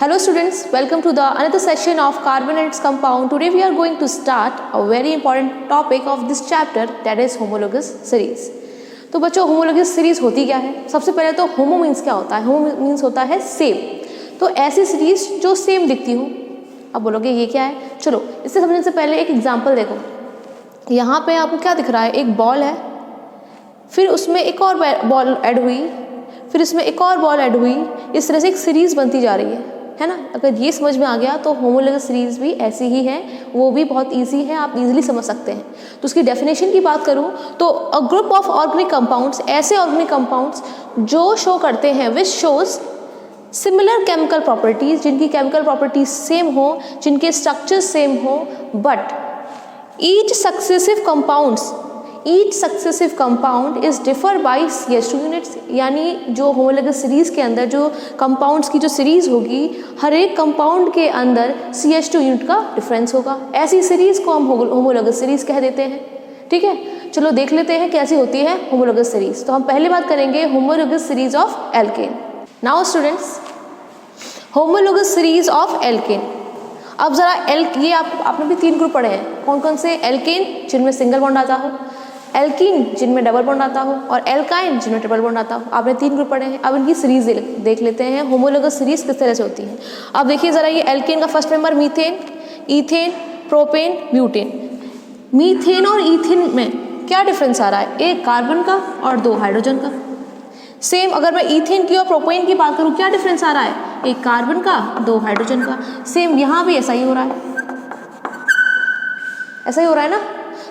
Hello students, welcome to the another session of carbon and its compound. Today we are going to start a very important topic of this chapter, that is homologous series. तो बच्चों homologous series होती क्या है? सबसे पहले तो homo means क्या होता है? homo means होता है same. तो ऐसी series जो same दिखती हो. अब बोलोगे ये क्या है? चलो इससे समझने से पहले एक एग्जाम्पल देखो. यहाँ पे आपको क्या दिख रहा है? एक बॉल है, फिर उसमें एक और बॉल ऐड हुई, फिर इसमें एक और बॉल ऐड हुई. इस तरह से एक सीरीज बनती जा रही है ना. अगर ये समझ में आ गया तो होमोलोगस सीरीज भी ऐसी ही है, वो भी बहुत इजी है, आप इजीली समझ सकते हैं. तो उसकी डेफिनेशन की बात करूं तो a group of organic compounds, ऐसे ऑर्गेनिक कंपाउंड्स जो शो करते हैं which shows similar chemical properties, जिनकी केमिकल प्रॉपर्टीज सेम हो, जिनके स्ट्रक्चर सेम हो, but each successive compound is differ by CH2 units. यानी जो होमोलोगस सीरीज के अंदर जो कंपाउंड्स की जो सीरीज होगी, हर एक कंपाउंड के अंदर CH2 यूनिट का डिफरेंस होगा. ऐसी सीरीज को हम होमोलोगस सीरीज कह देते हैं. ठीक है, चलो देख लेते हैं कैसी होती है होमोलोगस सीरीज. तो हम पहले बात करेंगे homologous series of alkene. Now students, homologous series of alkene. अब जरा ये आपने भी 3 ग्रुप पढ़े हैं. कौन कौन से? एल्केन जिनमें सिंगल बॉन्ड आता हो, एल्कीन जिनमें डबल बॉन्ड आता हो, और एल्काइन जिनमें ट्रिपल बॉन्ड आता हो. आपने 3 ग्रुप पढ़े हैं. अब इनकी सीरीज देख लेते हैं, होमोलोगस सीरीज किस तरह से होती है. अब देखिए जरा, ये एल्केन का first member methane, ethane, propane, butane. Methane और ईथेन में क्या डिफरेंस आ रहा है? एक कार्बन का और 2 हाइड्रोजन का. सेम अगर मैं ईथेन की और प्रोपेन की बात करूँ, क्या डिफरेंस आ रहा है? एक कार्बन का, 2 हाइड्रोजन का. सेम यहाँ भी ऐसा ही हो रहा है, ऐसा ही हो रहा है ना.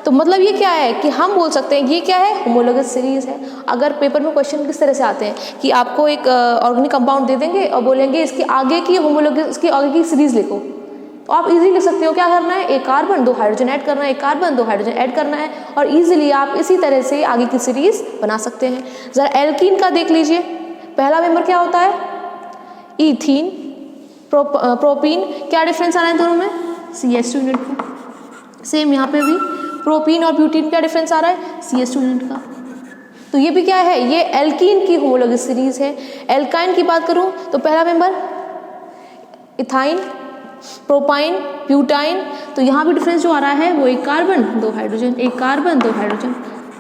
तो मतलब ये क्या है कि हम बोल सकते हैं ये क्या है? होमोलोगस सीरीज है. अगर पेपर में क्वेश्चन किस तरह से आते हैं कि आपको एक ऑर्गेनिक कंपाउंड दे देंगे और बोलेंगे इसके आगे की होमोलोगस, इसके आगे की सीरीज लिखो, तो आप इजीली लिख सकते हो. क्या करना है? एक कार्बन, 2 हाइड्रोजन ऐड करना है, एक कार्बन, 2 हाइड्रोजन ऐड करना है, और इजीली आप इसी तरह से आगे की सीरीज बना सकते हैं. जरा एल्कीन का देख लीजिए. पहला मेंबर क्या होता है? Ethene, propene. क्या डिफरेंस आ रहा है दोनों में? CH2 यूनिट का. सेम यहाँ पे भी प्रोपीन और ब्यूटीन, क्या डिफरेंस आ रहा है? CH2 यूनिट का. तो ये भी क्या है? ये एल्कीन की होमोलोगस सीरीज है. एल्काइन की बात करूं तो पहला मेंबर इथाइन, प्रोपाइन, ब्यूटाइन. तो यहाँ भी डिफरेंस जो आ रहा है वो एक कार्बन, 2 हाइड्रोजन, एक कार्बन, 2 हाइड्रोजन.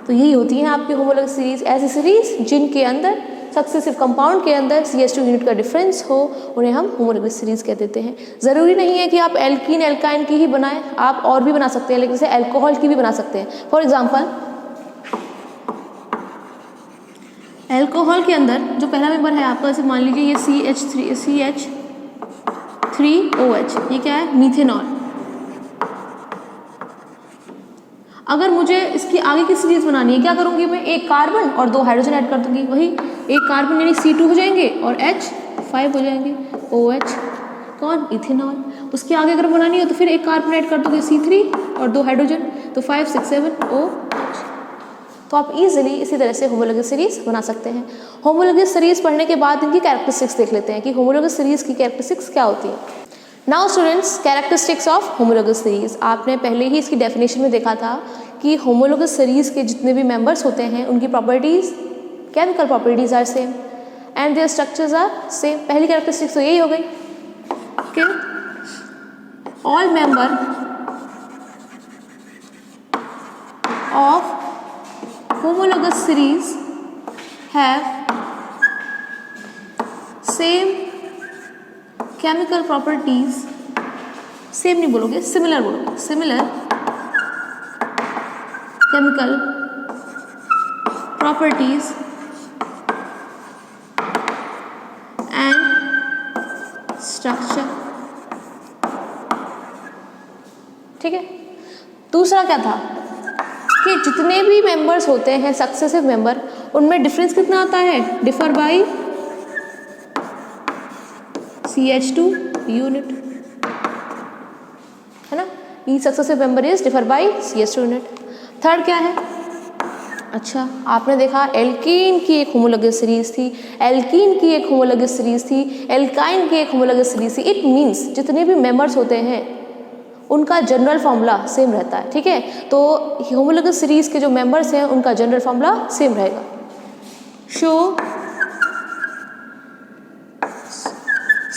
तो यही होती है आपकी होमोलोगस सीरीज. ऐसी सीरीज जिनके अंदर सक्सेसिव कंपाउंड के अंदर CH2 यूनिट का डिफरेंस हो, उन्हें हम होमोलोगस सीरीज कह देते हैं. ज़रूरी नहीं है कि आप एल्कीन एल्काइन की ही बनाएं, आप और भी बना सकते हैं. लेकिन जैसे अल्कोहल की भी बना सकते हैं. फॉर एग्जांपल अल्कोहल के अंदर जो पहला मेंबर है आपका, जैसे मान लीजिए ये CH3OH, ये क्या है? मीथेनॉल. अगर मुझे इसकी आगे की सीरीज बनानी है, क्या करूंगी मैं? एक कार्बन और 2 हाइड्रोजन ऐड कर दूंगी. वही एक कार्बन यानी C2 हो जाएंगे और H5 हो जाएंगे, OH. कौन? इथेनॉल. उसके आगे अगर बनानी हो तो फिर एक कार्बन ऐड कर दोगे, C3 और 2 हाइड्रोजन, तो 5, 6, 7 OH. तो आप इजीली इसी तरह से होमोलोगस सीरीज बना सकते हैं. होमोलोगस सीरीज पढ़ने के बाद इनकी कैरेक्टरिस्टिक्स देख लेते हैं कि होमोलोगस सीरीज की कैरेक्टरिस्टिक्स क्या होती है. Now students, characteristics of homologous series. आपने पहले ही इसकी डेफिनेशन में देखा था कि होमोलोगस सीरीज के जितने भी मेंबर्स होते हैं उनकी properties, chemical properties are same and their structures are same. पहली कैरेक्टरिस्टिक्स तो यही हो गई कि all member of homologous series have same chemical properties. Same नहीं बोलोगे, सिमिलर बोलोगे. Similar chemical properties and structure. ठीक है. दूसरा क्या था कि जितने भी मेंबर्स होते हैं सक्सेसिव मेंबर, उनमें डिफरेंस कितना आता है? डिफर बाय CH2 यूनिट, है ना. Each successive member is differ by CH2 unit. Third क्या है? अच्छा, आपने देखा एल्कीन की एक होमोलोगस सीरीज थी, एल्कीन की एक होमोलोगस सीरीज थी, एल्काइन की एक होमोलोगस सीरीज थी. इट मीन्स जितने भी मेंबर्स होते हैं उनका जनरल फॉर्मूला सेम रहता है. ठीक है. तो होमोलोगस सीरीज के जो मेंबर्स हैं उनका जनरल फॉर्मूला सेम रहेगा. Show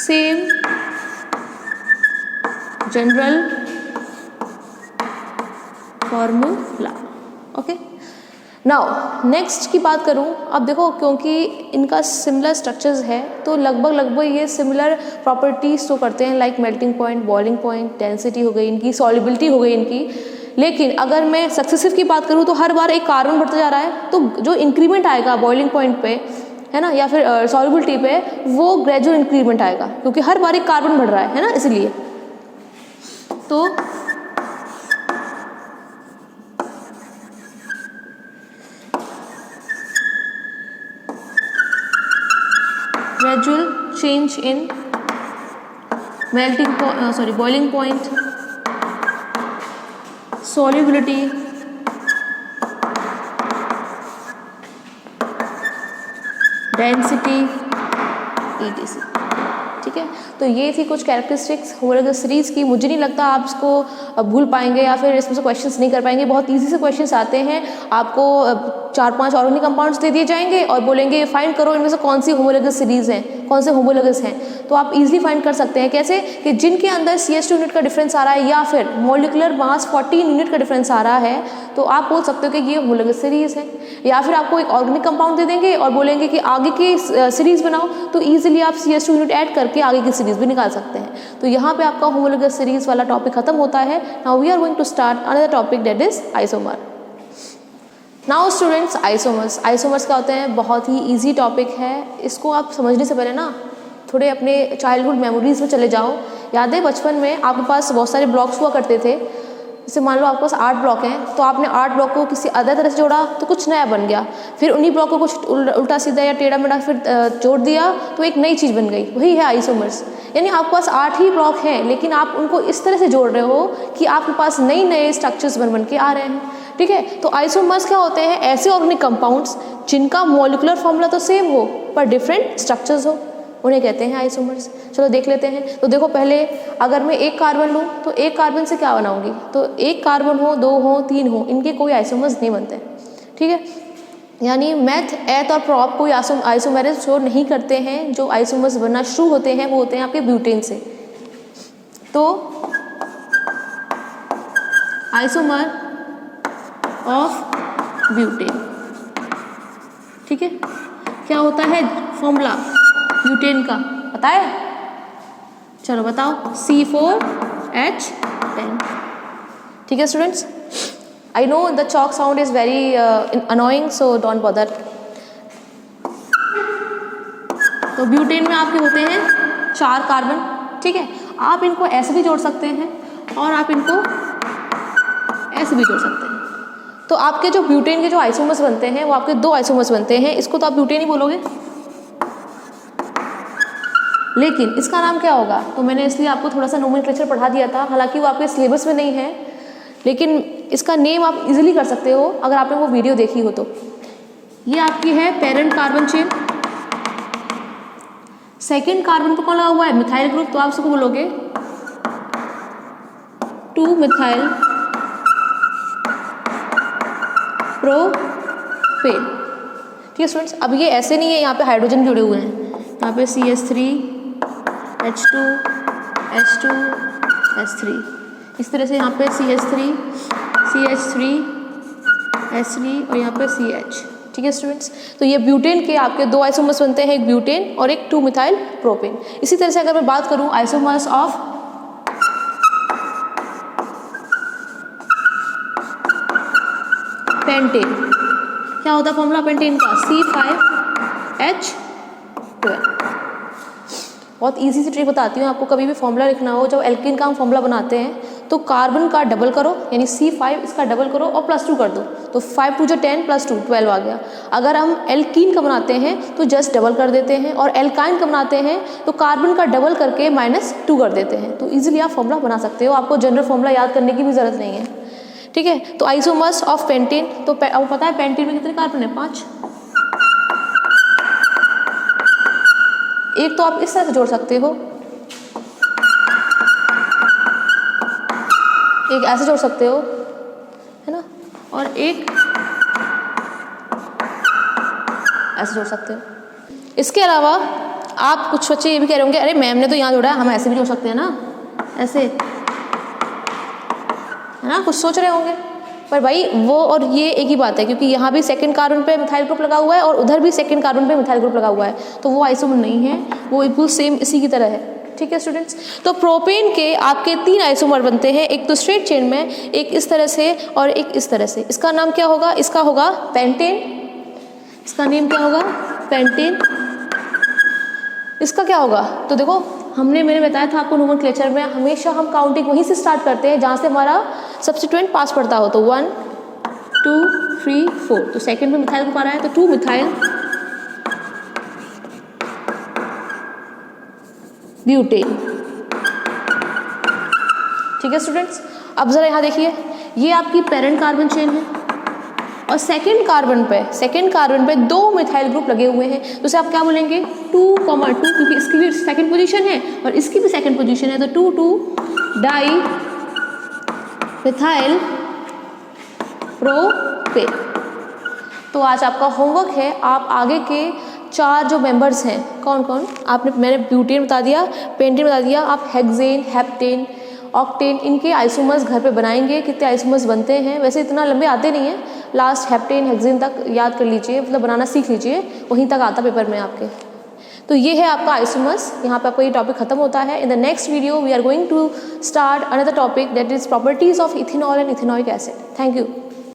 same general formula. Okay, now next की बात करूं, अब देखो क्योंकि इनका सिमिलर स्ट्रक्चर्स है तो लगभग ये सिमिलर प्रॉपर्टीज तो करते हैं, like melting point, boiling point, density हो गई इनकी, सॉल्युबिलिटी हो गई इनकी। लेकिन अगर मैं सक्सेसिव की बात करूं तो हर बार एक कार्बन बढ़ता जा रहा है, तो जो इंक्रीमेंट आएगा बॉइलिंग पॉइंट पे, है ना, या फिर सॉल्युबिलिटी पे, वो ग्रेजुअल इंक्रीमेंट आएगा क्योंकि हर बार एक कार्बन बढ़ रहा है ना, इसलिए। तो gradual change in boiling point, solubility, density, etc. ठीक है, तो ये थी कुछ कैरेक्टरिस्टिक्स होमोलॉगस सीरीज की। मुझे नहीं लगता आप इसको भूल पाएंगे या फिर इसमें से क्वेश्चंस नहीं कर पाएंगे। बहुत इजी से क्वेश्चंस आते हैं, आपको 4-5 ऑर्गेनिक कंपाउंड्स दे दिए जाएंगे और बोलेंगे फाइंड करो इनमें से कौन सी होमोलॉगस सीरीज हैं, कौन से होमोलॉगस हैं। तो आप इजीली फाइंड कर सकते हैं। कैसे कि जिनके अंदर CH2 यूनिट का डिफरेंस आ रहा है या फिर मॉलिक्यूलर मास 14 यूनिट का डिफरेंस आ रहा है, तो आप बोल सकते हो कि ये होमोलॉगस सीरीज है। या फिर आपको एक ऑर्गेनिक कंपाउंड दे देंगे और बोलेंगे कि आगे की सीरीज बनाओ, तो ईजिली आप CH2 यूनिट ऐड करके आगे की सीरीज भी निकाल सकते हैं। तो यहाँ पे आपका होमोलॉगस सीरीज वाला टॉपिक खत्म होता है। Now we are going to start another topic, that is isomer. Now students, isomers क्या होते हैं? बहुत ही ईजी टॉपिक है। इसको आप समझने से पहले ना थोड़े अपने चाइल्डहुड मेमोरीज में चले जाओ। याद है बचपन में आपके पास बहुत सारे ब्लॉक्स हुआ करते थे। जैसे मान लो आपके पास 8 ब्लॉक हैं, तो आपने 8 ब्लॉक को किसी अदर तरह से जोड़ा तो कुछ नया बन गया। फिर उन्हीं ब्लॉक को कुछ उल्टा सीधा या टेढ़ा मेढ़ा फिर जोड़ दिया तो एक नई चीज़ बन गई। वही है आइसोमर्स। यानी आपके पास 8 ही ब्लॉक हैं, लेकिन आप उनको इस तरह से जोड़ रहे हो कि आपके पास नए स्ट्रक्चर्स बन के आ रहे हैं। ठीक है, तो आइसोमर्स क्या होते हैं? ऐसे ऑर्गेनिक कंपाउंड्स जिनका मॉलिक्यूलर फॉर्मूला तो सेम हो पर डिफरेंट स्ट्रक्चर्स हो, उन्हें कहते हैं आइसोमर्स। चलो देख लेते हैं। तो देखो, पहले अगर मैं एक कार्बन लूँ तो एक कार्बन से क्या बनाऊंगी? तो एक कार्बन हो, 2 हो, 3 हो, इनके कोई आइसोमर्स नहीं बनते। ठीक है, यानी मैथ, एथ और प्रॉप कोई आइसोमर्स शो नहीं करते हैं। जो आइसोमर्स बनना शुरू होते हैं वो होते हैं आपके ब्यूटेन से। तो आइसोमर ऑफ ब्यूटेन, ठीक है, क्या होता है फॉर्मूला ब्यूटेन का पता है? चलो बताओ, C4H10। ठीक है students, I know the chalk sound is very annoying, so don't bother. तो ब्यूटेन में आपके होते हैं 4 कार्बन। ठीक है, आप इनको ऐसे भी जोड़ सकते हैं और आप इनको ऐसे भी जोड़ सकते हैं। तो आपके जो ब्यूटेन के जो आइसोमर्स बनते हैं वो आपके 2 आइसोमर्स बनते हैं। इसको तो आप ब्यूटेन ही बोलोगे, लेकिन इसका नाम क्या होगा? तो मैंने इसलिए आपको थोड़ा सा नोमेनक्लेचर पढ़ा दिया था, हालांकि वो आपके सिलेबस में नहीं है, लेकिन इसका नेम आप इजीली कर सकते हो अगर आपने वो वीडियो देखी हो तो। ये आपकी है parent carbon chain. Second carbon पर कौन लगा हुआ है? Methyl group. तो आप उसको बोलोगे 2-मिथाइल प्रोपेन। ठीक है स्टूडेंट्स, अब ये ऐसे नहीं है, यहाँ पे हाइड्रोजन जुड़े हुए हैं। यहाँ पे CH3 H2 H2 H3, इस तरह से यहाँ पे CH3 CH3 H3 और यहाँ पे CH। ठीक है स्टूडेंट्स, तो ये ब्यूटेन के आपके 2 आइसोमर्स बनते हैं, एक ब्यूटेन और एक 2-मिथाइल प्रोपेन। इसी तरह से अगर मैं बात करूँ आइसोमर्स ऑफ पेंटेन, क्या होता है फॉर्मूला पेंटेन का? C5H12। बहुत इजी सी ट्रिक बताती हूँ आपको। कभी भी फॉर्मूला लिखना हो, जब एल्कीन का हम फॉर्मूला बनाते हैं तो कार्बन का डबल करो, यानी C5 इसका डबल करो और +2 कर दो, तो 5 2 10 +2 12 आ गया। अगर हम एल्कीन का बनाते हैं तो जस्ट डबल कर देते हैं, और एल्काइन का बनाते हैं तो कार्बन का डबल करके -2 कर देते हैं। तो ईजिली आप फॉर्मूला बना सकते हो, आपको जनरल फॉर्मूला याद करने की भी जरूरत नहीं है। ठीक है, तो आइसोमर्स ऑफ पेंटेन, तो आपको पता है पेंटेन में कितने कार्बन है? 5। एक तो आप इस तरह से जोड़ सकते हो, एक ऐसे जोड़ सकते हो, है ना, और एक ऐसे जोड़ सकते हो। इसके अलावा आप कुछ बच्चे ये भी कह रहे होंगे, अरे मैम ने तो यहाँ जोड़ा है, हम ऐसे भी जोड़ सकते हैं ना, ऐसे। है ना, कुछ सोच रहे होंगे। पर भाई वो और ये एक ही बात है, क्योंकि यहाँ भी सेकंड कार्बन पे मिथाइल ग्रुप लगा हुआ है और उधर भी सेकंड कार्बन पे मिथाइल ग्रुप लगा हुआ है, तो वो आइसोमर नहीं है, वो बिल्कुल सेम इसी की तरह है। ठीक है स्टूडेंट्स, तो प्रोपेन के आपके 3 आइसोमर बनते हैं, एक तो स्ट्रेट चेन में, एक इस तरह से और एक इस तरह से। इसका नाम क्या होगा? इसका होगा पेंटेन। इसका नेम क्या होगा? पेंटेन। इसका क्या होगा? तो देखो मैंने बताया था आपको नोमेनक्लेचर में हमेशा हम काउंटिंग वहीं से स्टार्ट करते हैं जहाँ से हमारा सब्स्टिट्यूएंट पास पड़ता हो। तो 1 2 3 4, तो सेकंड में मिथाइल ग्रुप आ रहा है, तो 2 मिथाइल ब्यूटेन। ठीक है स्टूडेंट्स, अब जरा यहाँ देखिए, ये आपकी पेरेंट कार्बन चेन है और सेकंड कार्बन पे 2 मिथाइल ग्रुप लगे हुए हैं, तो उसे आप क्या बोलेंगे? 2,2, क्योंकि इसकी भी सेकंड पोजीशन है और इसकी भी सेकंड पोजीशन है, तो 2,2 डाई मिथाइल प्रोपेन। तो आज आपका होमवर्क है, आप आगे के 4 जो मेंबर्स हैं, कौन कौन मैंने ब्यूटेन बता दिया, पेंटेन बता दिया, आप हेक्सेन, हेप्टेन, ऑक्टेन, इनके आइसोमर्स घर पे बनाएंगे। कितने आइसोमर्स बनते हैं, वैसे इतना लंबे आते नहीं हैं, लास्ट हेप्टेन हेक्सेन तक याद कर लीजिए, मतलब बनाना सीख लीजिए, वहीं तक आता पेपर में आपके। तो ये है आपका आइसोमर्स, यहाँ पे आपका ये टॉपिक खत्म होता है। In the next video we are going to start another topic, that is properties of ethanol and ethanoic acid. Thank you.